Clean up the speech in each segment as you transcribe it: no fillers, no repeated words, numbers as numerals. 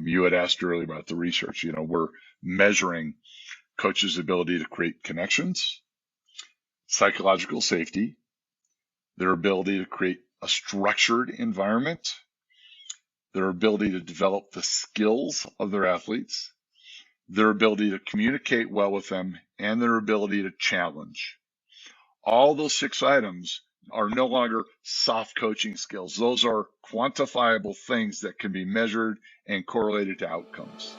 You had asked earlier about the research. We're measuring coaches' ability to create connections, psychological safety, their ability to create a structured environment, their ability to develop the skills of their athletes, their ability to communicate well with them, and their ability to challenge. All those 6 items are no longer soft coaching skills. Those are quantifiable things that can be measured and correlated to outcomes.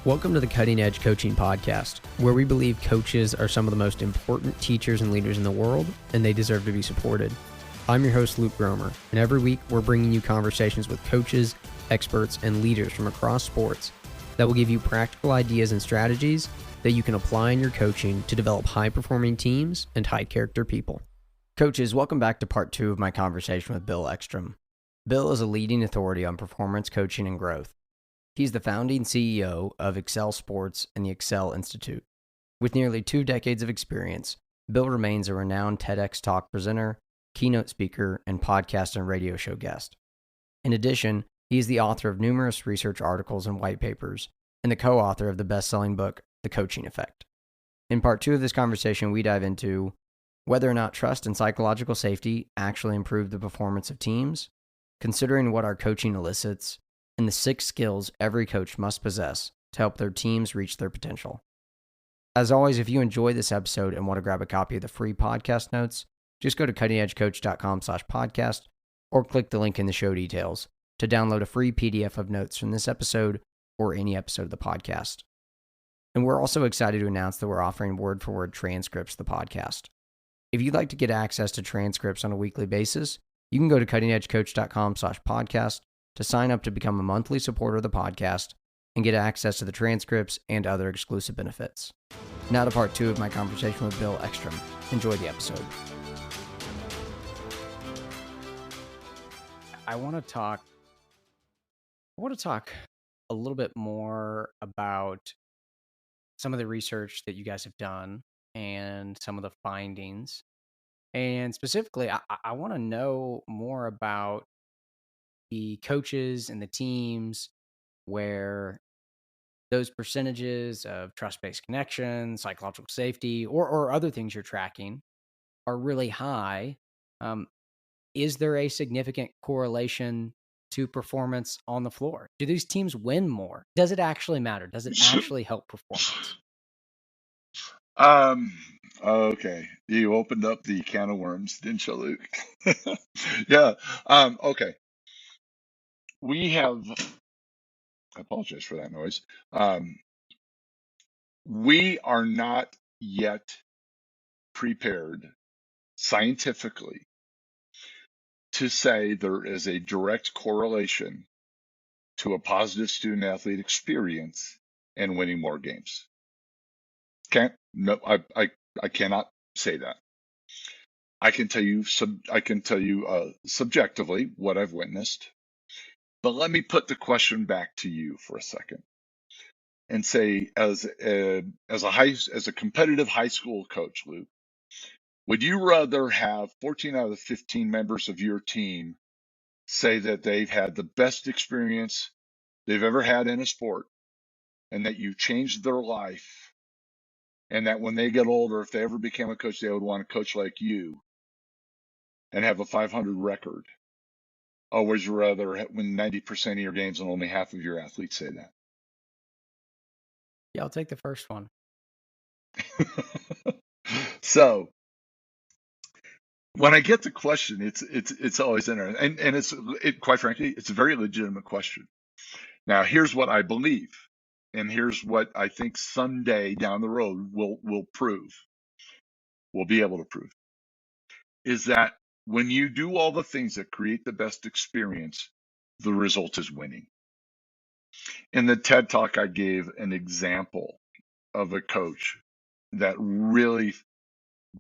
Welcome to the Cutting Edge Coaching Podcast, where we believe coaches are some of the most important teachers and leaders in the world, and they deserve to be supported. I'm your host, Luke Gromer, and every week we're bringing you conversations with coaches, experts, and leaders from across sports that will give you practical ideas and strategies that you can apply in your coaching to develop high-performing teams and high-character people. Coaches, welcome back to part 2 of my conversation with Bill Eckstrom. Bill is a leading authority on performance coaching and growth. He's the founding CEO of Ecsell Sports and the Ecsell Institute. With nearly 2 decades of experience, Bill remains a renowned TEDx Talk presenter, keynote speaker, and podcast and radio show guest. In addition, he is the author of numerous research articles and white papers, and the co-author of the best-selling book, The Coaching Effect. In part 2 of this conversation, we dive into whether or not trust and psychological safety actually improve the performance of teams, considering what our coaching elicits, and the 6 skills every coach must possess to help their teams reach their potential. As always, if you enjoy this episode and want to grab a copy of the free podcast notes, just go to cuttingedgecoach.com/podcast or click the link in the show details to download a free PDF of notes from this episode or any episode of the podcast. And we're also excited to announce that we're offering word-for-word transcripts of the podcast. If you'd like to get access to transcripts on a weekly basis, you can go to cuttingedgecoach.com/podcast to sign up to become a monthly supporter of the podcast and get access to the transcripts and other exclusive benefits. Now to part 2 of my conversation with Bill Eckstrom. Enjoy the episode. I want to talk a little bit more about some of the research that you guys have done and some of the findings. And specifically, I want to know more about the coaches and the teams where those percentages of trust-based connection, psychological safety, or other things you're tracking are really high. Is there a significant correlation to performance on the floor? Do these teams win more? Does it actually matter? Does it actually help performance? Okay. You opened up the can of worms, didn't you, Luke? Yeah. Okay. I apologize for that noise. We are not yet prepared scientifically to say there is a direct correlation to a positive student athlete experience and winning more games. No, I cannot say that. I can tell you subjectively what I've witnessed, but let me put the question back to you for a second and say, as a competitive high school coach, Luke, would you rather have 14 out of the 15 members of your team say that they've had the best experience they've ever had in a sport, and that you changed their life, and that when they get older, if they ever became a coach, they would want to coach like you and have a 500 record? Or would you rather win 90% of your games and only half of your athletes say that? Yeah, I'll take the first one. So when I get the question, it's always interesting, and quite frankly, it's a very legitimate question. Now, here's what I believe, and here's what I think someday down the road we'll be able to prove, is that when you do all the things that create the best experience, the result is winning. In the TED Talk, I gave an example of a coach that really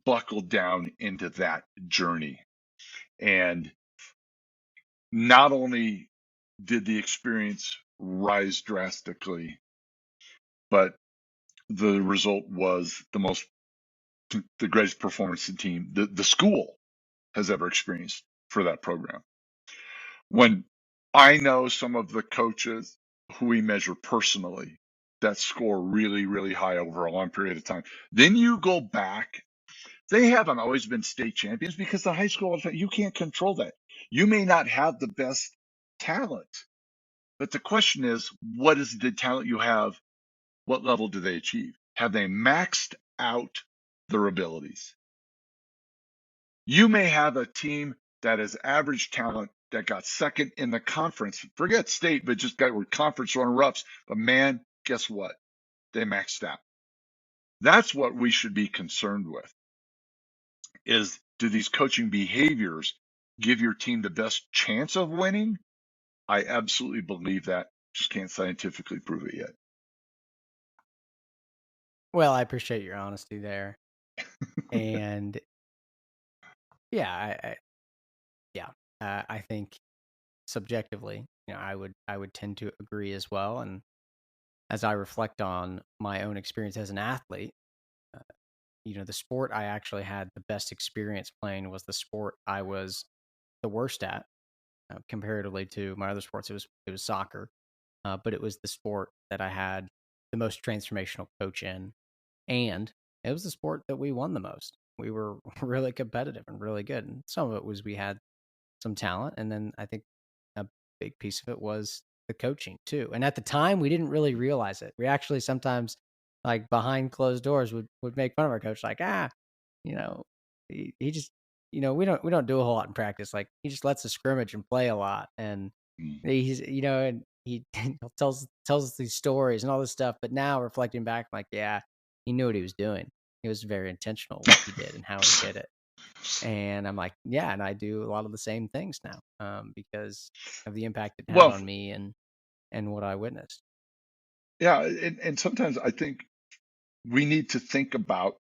buckled down into that journey. And not only did the experience rise drastically, but the result was the greatest performance the team, the school has ever experienced for that program. When I know some of the coaches who we measure personally that score really, really high over a long period of time, then you go back, they haven't always been state champions because the high school, you can't control that. You may not have the best talent, but the question is, what is the talent you have? What level do they achieve? Have they maxed out their abilities? You may have a team that is average talent that got second in the conference. Forget state, but just got conference runner-ups. But man, guess what? They maxed out. That's what we should be concerned with, is do these coaching behaviors give your team the best chance of winning? I absolutely believe that. Just can't scientifically prove it yet. Well, I appreciate your honesty there. And yeah, I think subjectively, I would tend to agree as well. And as I reflect on my own experience as an athlete, uh, the sport I actually had the best experience playing was the sport I was the worst at, comparatively to my other sports. It was soccer, but it was the sport that I had the most transformational coach in, and it was the sport that we won the most. We were really competitive and really good, and some of it was we had some talent, and then I think a big piece of it was the coaching too. And at the time, we didn't really realize it. We actually sometimes, like behind closed doors, would make fun of our coach, like you know, he just, we don't do a whole lot in practice. Like he just lets us scrimmage and play a lot, and Mm. he's, and he tells us these stories and all this stuff. But now reflecting back, I'm like, yeah, he knew what he was doing. He was very intentional what he did and how he did it. And I'm like, yeah, and I do a lot of the same things now, because of the impact it had Well, on me and what I witnessed. yeah, and sometimes I think we need to think about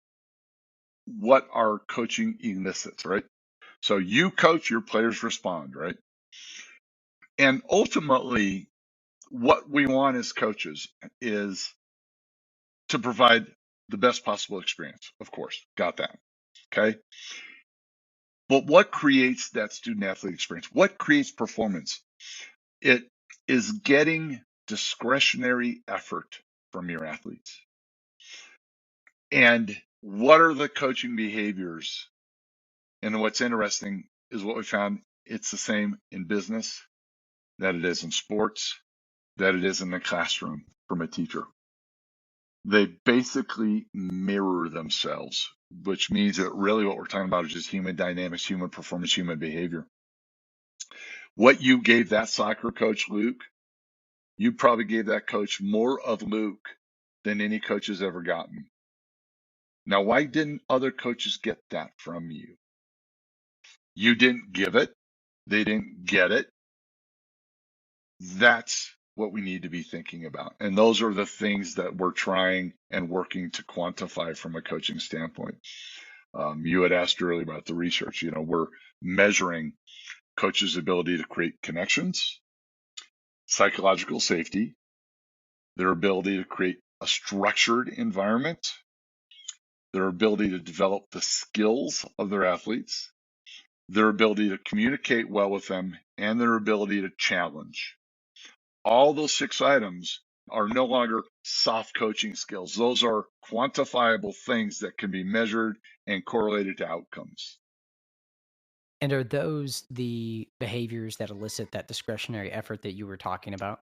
what our coaching elicits, right? So you coach, your players respond, right? And ultimately, what we want as coaches is to provide the best possible experience. Of course, got that. Okay. But what creates that student athlete experience? What creates performance? It is getting discretionary effort from your athletes. And what are the coaching behaviors? And what's interesting is what we found, it's the same in business that it is in sports, that it is in the classroom from a teacher. They basically mirror themselves, which means that really what we're talking about is just human dynamics, human performance, human behavior. What you gave that soccer coach, Luke, you probably gave that coach more of Luke than any coach has ever gotten. Now, why didn't other coaches get that from you? You didn't give it. They didn't get it. That's what we need to be thinking about. And those are the things that we're trying and working to quantify from a coaching standpoint. You had asked earlier about the research. We're measuring coaches' ability to create connections, psychological safety, their ability to create a structured environment, their ability to develop the skills of their athletes, their ability to communicate well with them, and their ability to challenge. All those 6 items are no longer soft coaching skills. Those are quantifiable things that can be measured and correlated to outcomes. And are those the behaviors that elicit that discretionary effort that you were talking about?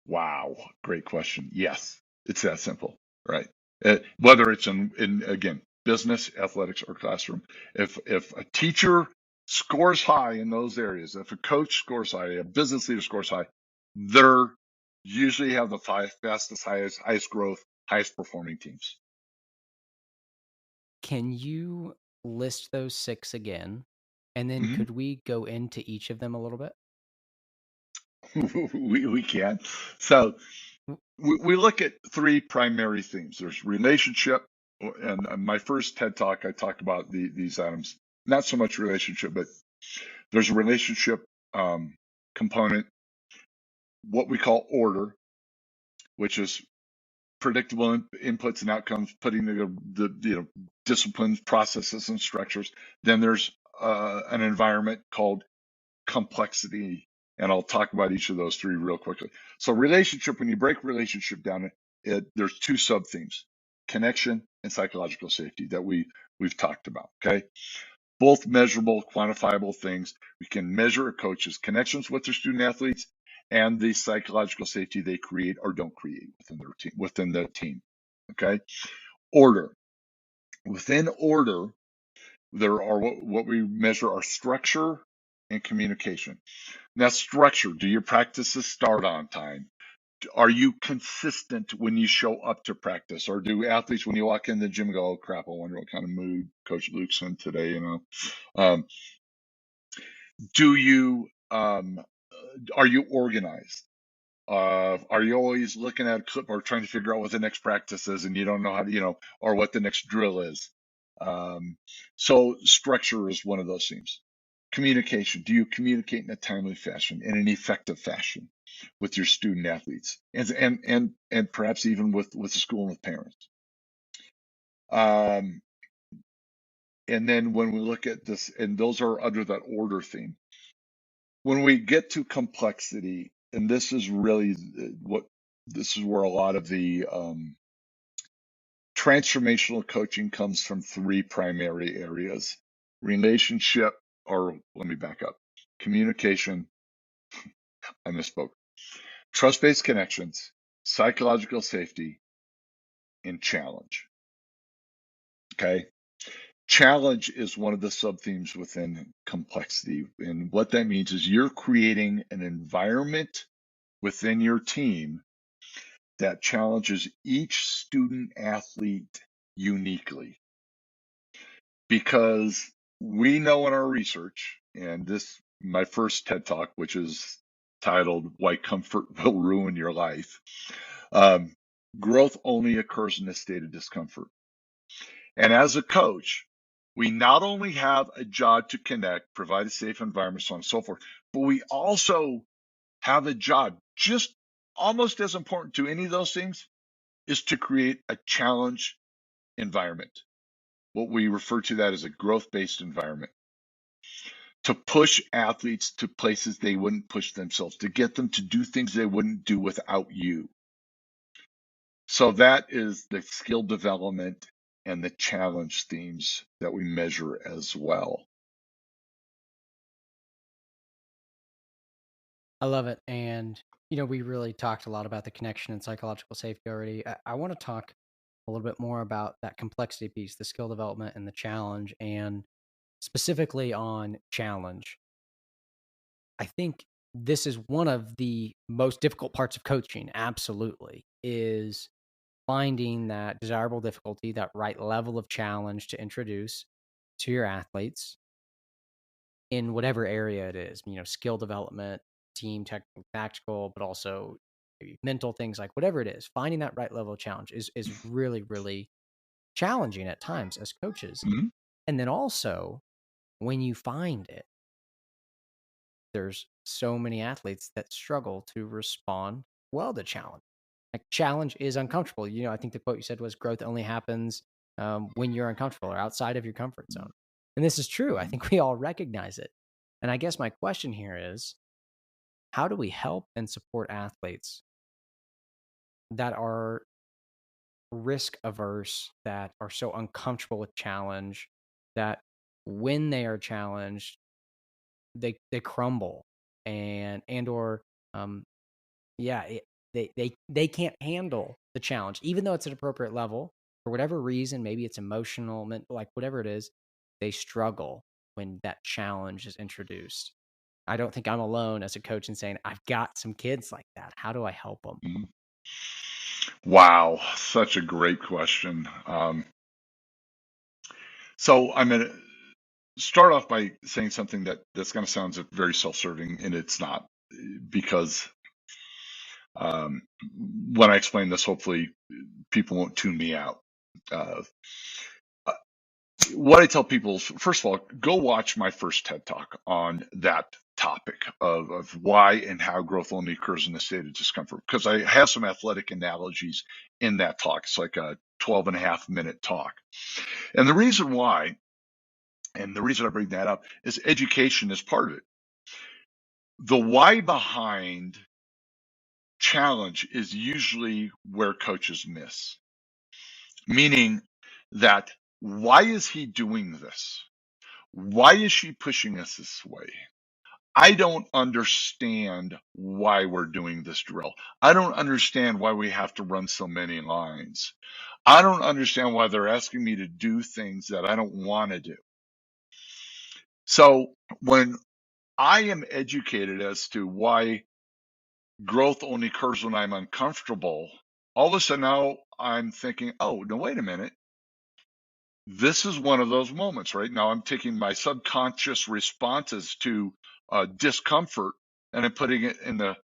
Wow, great question. Yes, it's that simple, right? Whether it's in again business, athletics, or classroom, if a teacher scores high in those areas, if a coach scores high, a business leader scores high, they're usually have the fastest, highest growth, highest performing teams. Can you list those 6 again? And then Mhm. could we go into each of them a little bit? We can. So W- we look at 3 primary themes. There's relationship, and my first TED Talk, I talked about these items. Not so much relationship, but there's a relationship component, what we call order, which is predictable inputs and outcomes, putting the disciplines, processes, and structures. Then there's an environment called complexity, and I'll talk about each of those three real quickly. So relationship, when you break relationship down, there's two sub themes: connection and psychological safety that we've talked about. Okay, both measurable, quantifiable things. We can measure a coach's connections with their student athletes and the psychological safety they create or don't create within the team. Okay, order. Within order, there are what we measure are structure and communication. Now, structure, do your practices start on time? Are you consistent when you show up to practice? Or do athletes, when you walk in the gym, go, oh crap, I wonder what kind of mood Coach Luke's in today, you know? Do you are you organized? Are you always looking at a clip or trying to figure out what the next practice is and you don't know how to, or what the next drill is? So structure is one of those things. Communication. Do you communicate in a timely fashion, in an effective fashion with your student athletes and perhaps even with the school and with parents? And then when we look at this, and those are under that order theme. When we get to complexity, and this is really this is where a lot of the transformational coaching comes from three primary areas: relationship, or let me back up, communication, I misspoke, trust-based connections, psychological safety, and challenge. Okay. Challenge is one of the sub-themes within complexity. And what that means is you're creating an environment within your team that challenges each student athlete uniquely. Because we know in our research, and this, my first TED Talk, which is titled Why Comfort Will Ruin Your Life, growth only occurs in a state of discomfort. And as a coach, we not only have a job to connect, provide a safe environment, so on and so forth, but we also have a job, just almost as important to any of those things, is to create a challenge environment. What we refer to that as a growth-based environment. To push athletes to places they wouldn't push themselves, to get them to do things they wouldn't do without you. So that is the skill development and the challenge themes that we measure as well. I love it. And, we really talked a lot about the connection and psychological safety already. I want to talk a little bit more about that complexity piece, the skill development and the challenge, and specifically on challenge. I think this is one of the most difficult parts of coaching, absolutely, is finding that desirable difficulty, that right level of challenge to introduce to your athletes in whatever area it is, skill development, team, technical, tactical, but also maybe mental things, like whatever it is, finding that right level of challenge is really, really challenging at times as coaches. Mm-hmm. And then also when you find it, there's so many athletes that struggle to respond well to challenge. Like, challenge is uncomfortable. I think the quote you said was, growth only happens when you're uncomfortable or outside of your comfort zone. And this is true. I think we all recognize it. And I guess my question here is, how do we help and support athletes that are risk averse, that are so uncomfortable with challenge, that when they are challenged, they crumble or they can't handle the challenge, even though it's an appropriate level for whatever reason. Maybe it's emotional, like whatever it is, they struggle when that challenge is introduced. I don't think I'm alone as a coach in saying I've got some kids like that. How do I help them? Mm-hmm. Wow, such a great question. So I'm going to start off by saying something that's going to sound very self-serving, and it's not, because when I explain this, hopefully people won't tune me out. What I tell people is, first of all, go watch my first TED Talk on that topic of why and how growth only occurs in a state of discomfort, because I have some athletic analogies in that talk. It's like a 12.5 minute talk. And the reason why, and the reason I bring that up, is education is part of it. The why behind challenge is usually where coaches miss, meaning that why is he doing this? Why is she pushing us this way? I don't understand why we're doing this drill. I don't understand why we have to run so many lines. I don't understand why they're asking me to do things that I don't want to do. So when I am educated as to why growth only occurs when I'm uncomfortable, all of a sudden now I'm thinking, oh, no, wait a minute. This is one of those moments, right? Now I'm taking my subconscious responses to discomfort and I'm putting it in the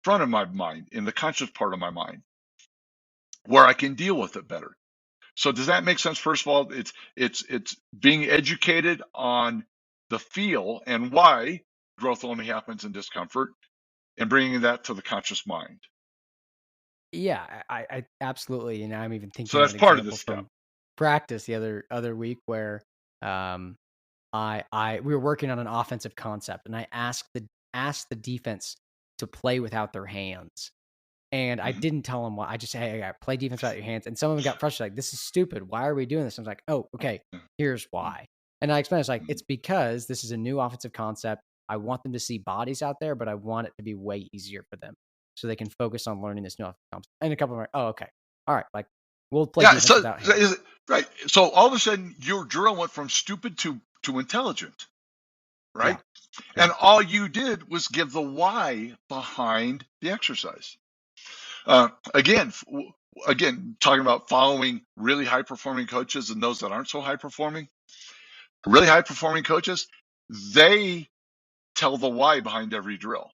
front of my mind, in the conscious part of my mind, where I can deal with it better. So does that make sense? First of all, it's being educated on the feel and why growth only happens in discomfort, and bringing that to the conscious mind. Yeah, I absolutely, and I'm even So thinking of that's an part of the example step. from practice the other week where um I we were working on an offensive concept and I asked the defense to play without their hands. And I Hmm. didn't tell them why. I just said, "Hey, play defense without your hands." And some of them got frustrated, like, "This is stupid. Why are we doing this?" I was like, "Oh, okay. Here's why." And I explained, it's like, Hmm. it's because this is a new offensive concept. I want them to see bodies out there, but I want it to be way easier for them so they can focus on learning this new offensive concept. And a couple of them are, "Oh, okay. All right. Like, we'll play Yeah. defense So, without so hands." is it right? So all of a sudden, your drill went from stupid to intelligent, Yeah. right? Yeah. And all you did was give the why behind the exercise. Again, again, talking about following really high performing coaches and those that aren't so high performing. Really high performing coaches, they tell the why behind every drill.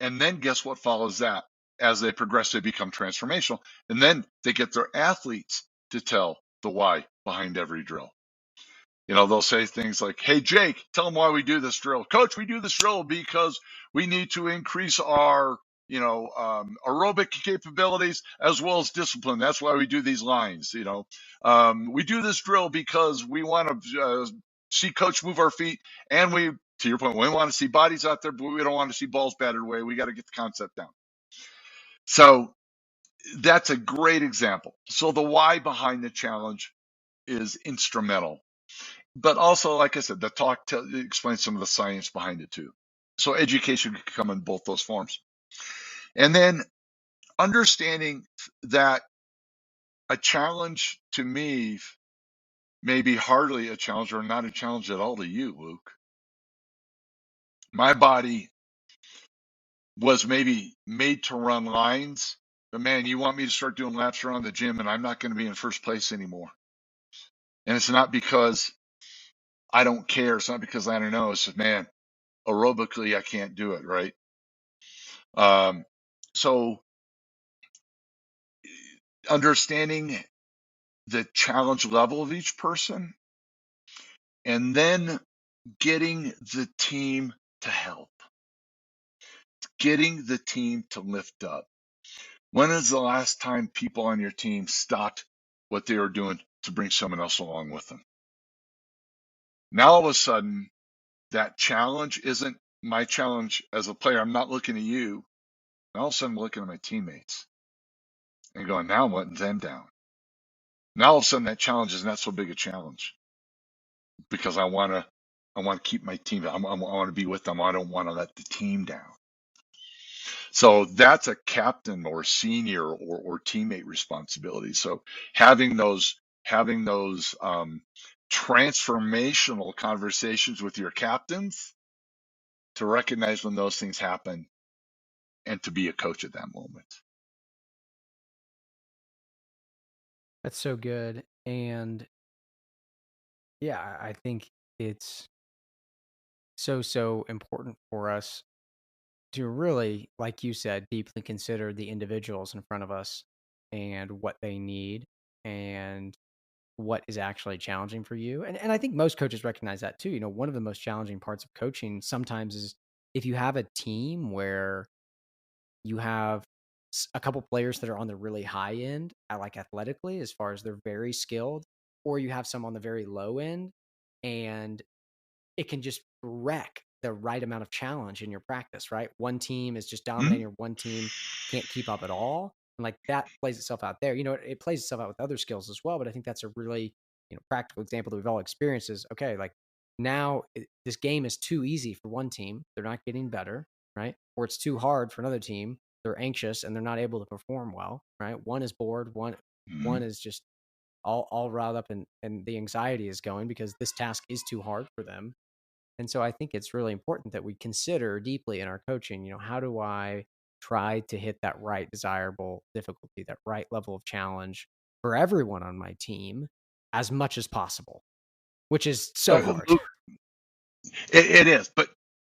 And then guess what follows that? As they progress, they become transformational. And then they get their athletes to tell the why behind every drill. They'll say things like, hey, Jake, tell them why we do this drill. Coach, we do this drill because we need to increase our, aerobic capabilities as well as discipline. That's why we do these lines. We do this drill because we want to see coach move our feet. And to your point, we want to see bodies out there, but we don't want to see balls batted away. We got to get the concept down. So that's a great example. So the why behind the challenge is instrumental. But also, like I said, the talk explains some of the science behind it too. So education can come in both those forms. And then understanding that a challenge to me may be hardly a challenge or not a challenge at all to you, Luke. My body was maybe made to run lines, but man, you want me to start doing laps around the gym and I'm not going to be in first place anymore. And it's not because I don't care. It's not because I don't know. It's just, man, aerobically, I can't do it, right? So understanding the challenge level of each person and then getting the team to help, getting the team to lift up. When is the last time people on your team stopped what they were doing to bring someone else along with them? Now, all of a sudden, that challenge isn't my challenge as a player. I'm not looking at you. Now, all of a sudden, I'm looking at my teammates and going, now I'm letting them down. Now, all of a sudden, that challenge is not so big a challenge because I want to keep my team. I want to be with them. I don't want to let the team down. So that's a captain or senior or teammate responsibility. So having those transformational conversations with your captains to recognize when those things happen and to be a coach at that moment. That's so good. And yeah, I think it's so important for us to really, like you said, deeply consider the individuals in front of us and what they need and what is actually challenging for you. And I think most coaches recognize that too. One of the most challenging parts of coaching sometimes is if you have a team where you have a couple players that are on the really high end, like athletically, as far as they're very skilled, or you have some on the very low end, and it can just wreck the right amount of challenge in your practice, right? One team is just Mhm. dominating, or one team can't keep up at all. And like that plays itself out there. It plays itself out with other skills as well. But I think that's a really, practical example that we've all experienced is, okay, like now this game is too easy for one team. They're not getting better, right? Or it's too hard for another team. They're anxious and they're not able to perform well, right? One is bored, one Mhm. is just all riled up and the anxiety is going because this task is too hard for them. And so I think it's really important that we consider deeply in our coaching, how do I try to hit that right desirable difficulty, that right level of challenge for everyone on my team as much as possible, which is so hard. Luke, it is, but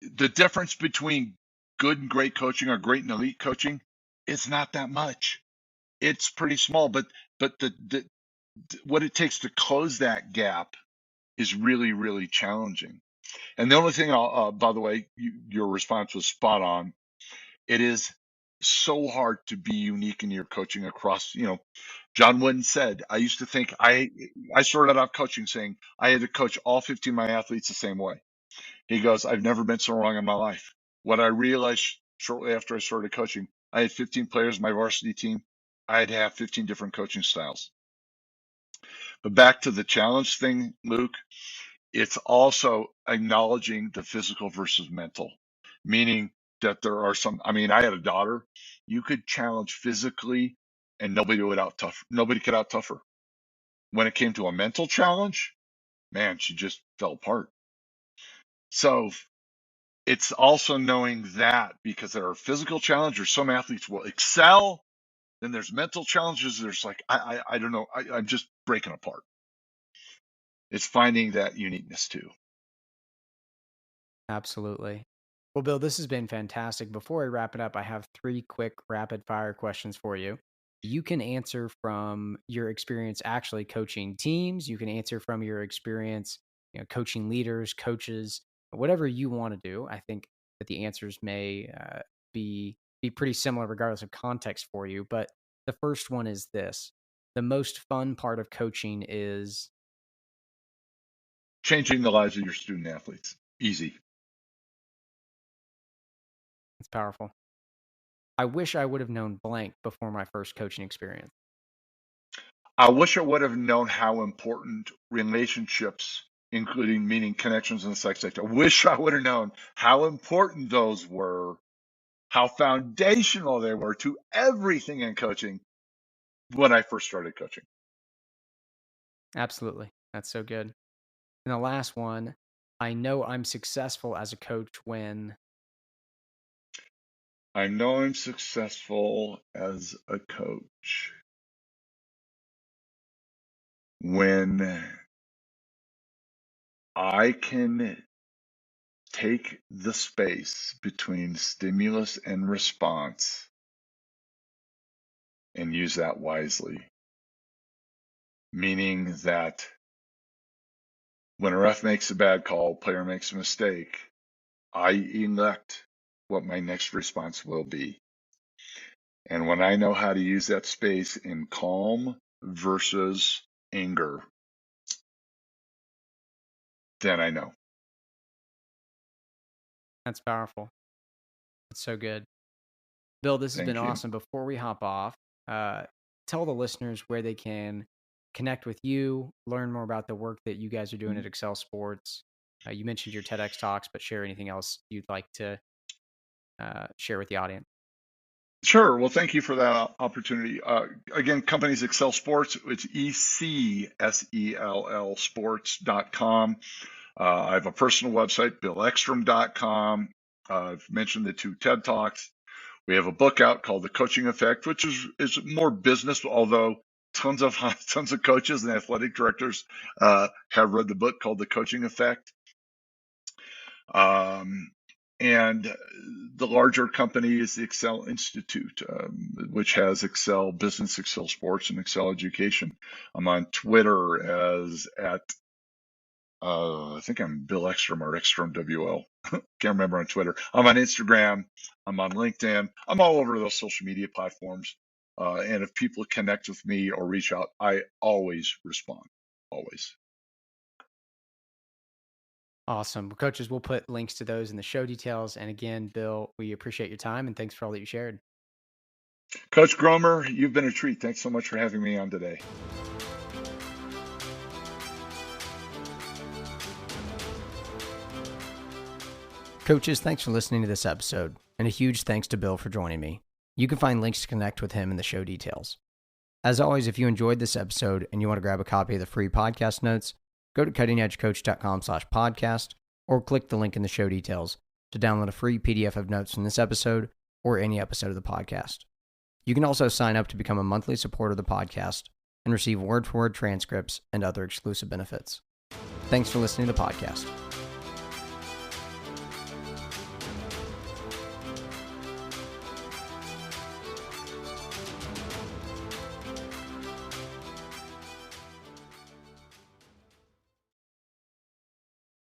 the difference between good and great coaching or great and elite coaching, it's not that much. It's pretty small, but what it takes to close that gap is really, really challenging. And the only thing by the way, your response was spot on. It is so hard to be unique in your coaching across, John Wooden said, I used to think I started off coaching saying I had to coach all 15 of my athletes the same way. He goes, I've never been so wrong in my life. What I realized shortly after I started coaching, I had 15 players in my varsity team. I had to have 15 different coaching styles. But back to the challenge thing, Luke, it's also acknowledging the physical versus mental, meaning that there are some, I mean, I had a daughter, you could challenge physically and nobody could out tough her. When it came to a mental challenge, man, she just fell apart. So it's also knowing that because there are physical challenges, some athletes will excel. Then there's mental challenges. There's like, I don't know. I'm just breaking apart. It's finding that uniqueness too. Absolutely. Well, Bill, this has been fantastic. Before I wrap it up, I have 3 quick rapid fire questions for you. You can answer from your experience actually coaching teams. You can answer from your experience, coaching leaders, coaches, whatever you want to do. I think that the answers may be pretty similar regardless of context for you. But the first one is this: the most fun part of coaching is Changing the lives of your student athletes. Easy. it's powerful. I wish I would have known blank before my first coaching experience. I wish I would have known how important relationships, including meaning connections in the sex sector. I wish I would have known how important those were, how foundational they were to everything in coaching when I first started coaching. Absolutely. That's so good. And the last one, I know I'm successful as a coach when I know I'm successful as a coach when I can take the space between stimulus and response and use that wisely. Meaning that when a ref makes a bad call, player makes a mistake, I elect what my next response will be. And when I know how to use that space in calm versus anger, then I know. that's powerful. That's so good. Bill, this has been Thank you. awesome. Before we hop off, uh, tell the listeners where they can connect with you, learn more about the work that you guys are doing at Eccell Sports. You mentioned your TEDx talks, but share anything else you'd like to share with the audience. Sure. Well, thank you for that opportunity. Again, company's Eccell Sports. It's ECSELL sports.com. I have a personal website, Ecktrom.com. I've mentioned the 2 TED Talks. We have a book out called The Coaching Effect, which is more business, although tons of coaches and athletic directors have read the book called The Coaching Effect. And the larger company is the Eccell Institute, which has Eccell Business, Eccell Sports, and Eccell Education. I'm on Twitter as at I think I'm Bill Eckstrom or Eckstrom WL. Can't remember on Twitter. I'm on Instagram. I'm on LinkedIn. I'm all over those social media platforms. And if people connect with me or reach out, I always respond. Always. Awesome. Well, coaches, we'll put links to those in the show details. And again, Bill, we appreciate your time and thanks for all that you shared. Coach Gromer, you've been a treat. Thanks so much for having me on today. Coaches, thanks for listening to this episode, and a huge thanks to Bill for joining me. You can find links to connect with him in the show details. As always, if you enjoyed this episode and you want to grab a copy of the free podcast notes, go to cuttingedgecoach.com/podcast or click the link in the show details to download a free PDF of notes from this episode or any episode of the podcast. You can also sign up to become a monthly supporter of the podcast and receive word-for-word transcripts and other exclusive benefits. Thanks for listening to the podcast.